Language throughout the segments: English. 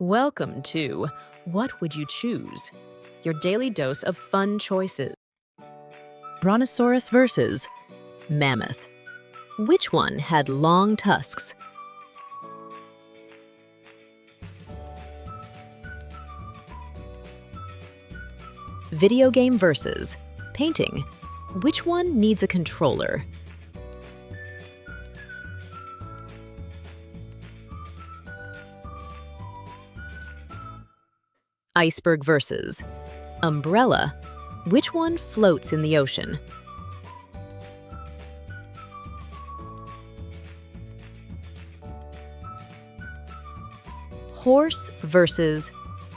Welcome to What Would You Choose? Your daily dose of fun choices. Brontosaurus versus Mammoth. Which one had long tusks? Video game versus painting. Which one needs a controller? Iceberg versus umbrella. Which one floats in the ocean? Horse versus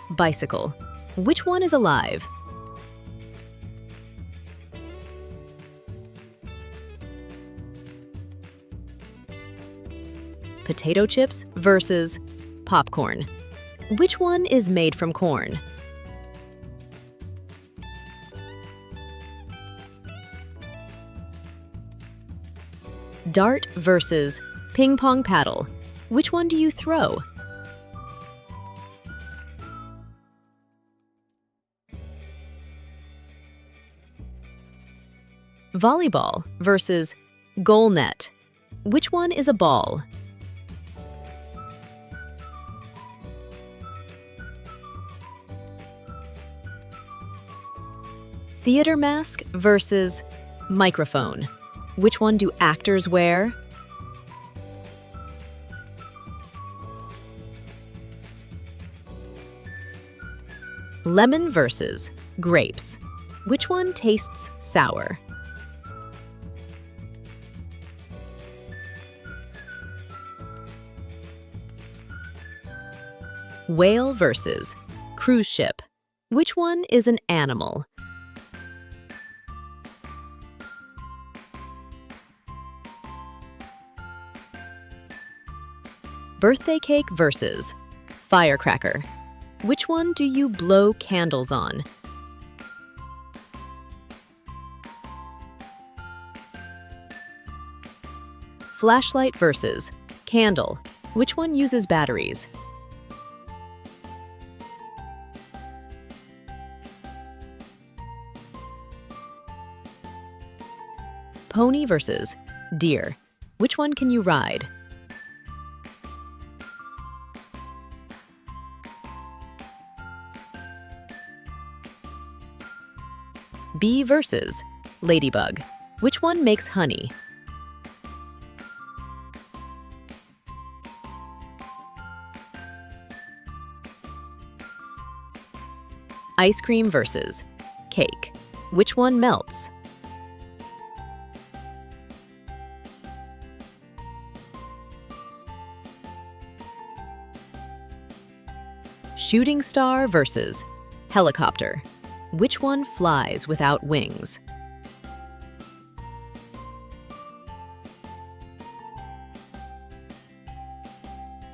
bicycle. Which one is alive? Potato chips versus popcorn. Which one is made from corn? Dart versus ping pong paddle. Which one do you throw? Volleyball versus goal net. Which one is a ball? Theater mask versus microphone. Which one do actors wear? Lemon versus grapes. Which one tastes sour? Whale versus cruise ship. Which one is an animal? Birthday cake versus firecracker. Which one do you blow candles on? Flashlight versus candle. Which one uses batteries? Pony versus deer. Which one can you ride? Bee versus ladybug. Which one makes honey? Ice cream versus cake. Which one melts? Shooting star versus helicopter. Which one flies without wings?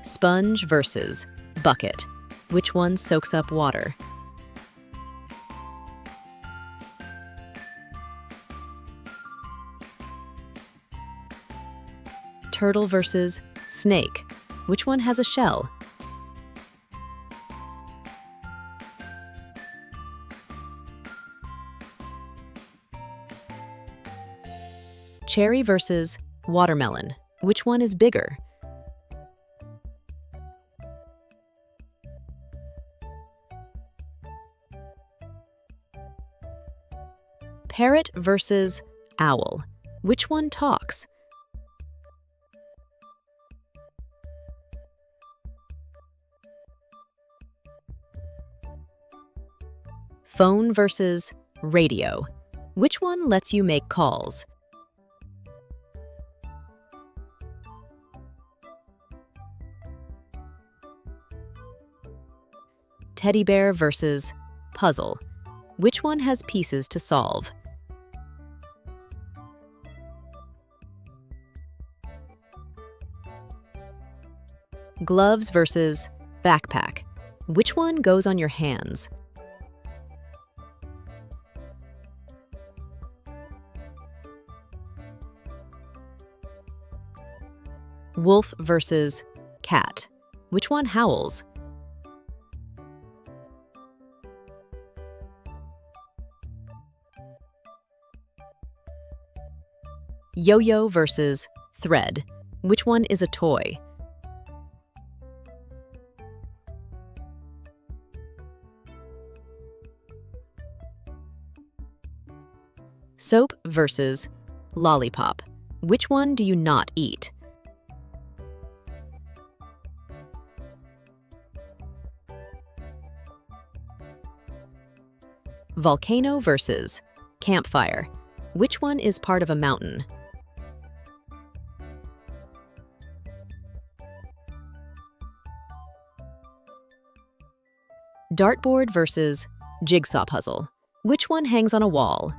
Sponge versus bucket. Which one soaks up water? Turtle versus snake. Which one has a shell? Cherry versus watermelon. Which one is bigger? Parrot versus owl. Which one talks? Phone versus radio. Which one lets you make calls? Teddy bear versus puzzle. Which one has pieces to solve? Gloves versus backpack. Which one goes on your hands? Wolf versus cat. Which one howls? Yo-yo versus thread. Which one is a toy? Soap versus lollipop. Which one do you not eat? Volcano versus campfire. Which one is part of a mountain? Dartboard versus jigsaw puzzle. Which one hangs on a wall?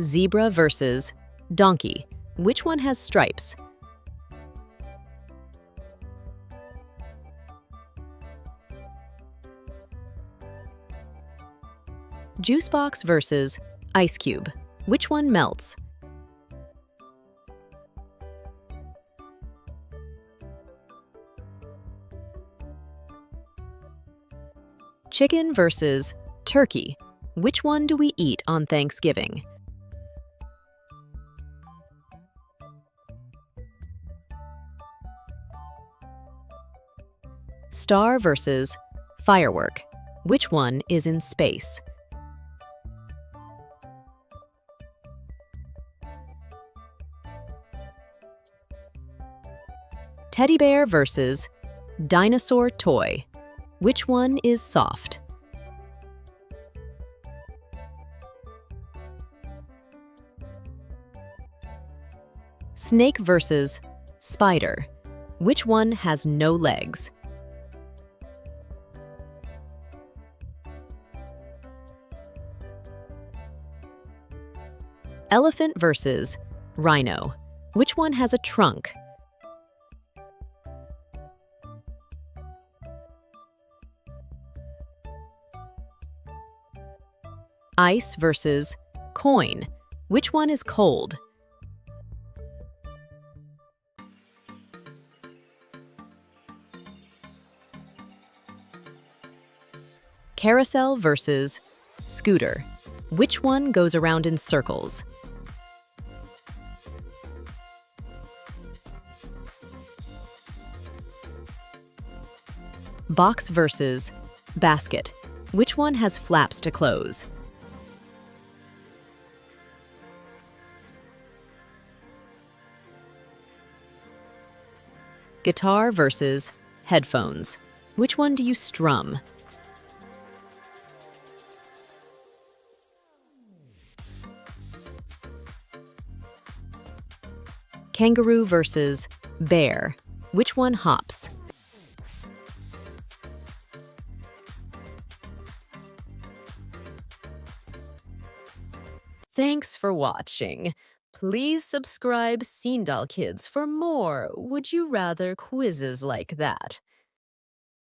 Zebra versus donkey. Which one has stripes? Juice box versus ice cube. Which one melts? Chicken versus turkey. Which one do we eat on Thanksgiving? Star versus firework. Which one is in space? Teddy bear versus dinosaur toy. Which one is soft? Snake versus spider. Which one has no legs? Elephant versus rhino. Which one has a trunk? Ice versus coin. Which one is cold? Carousel versus scooter. Which one goes around in circles? Box versus basket. Which one has flaps to close? Guitar versus headphones. Which one do you strum? Kangaroo versus bear. Which one hops? Thanks for watching. Please subscribe Doll Kids for more Would You Rather quizzes like that.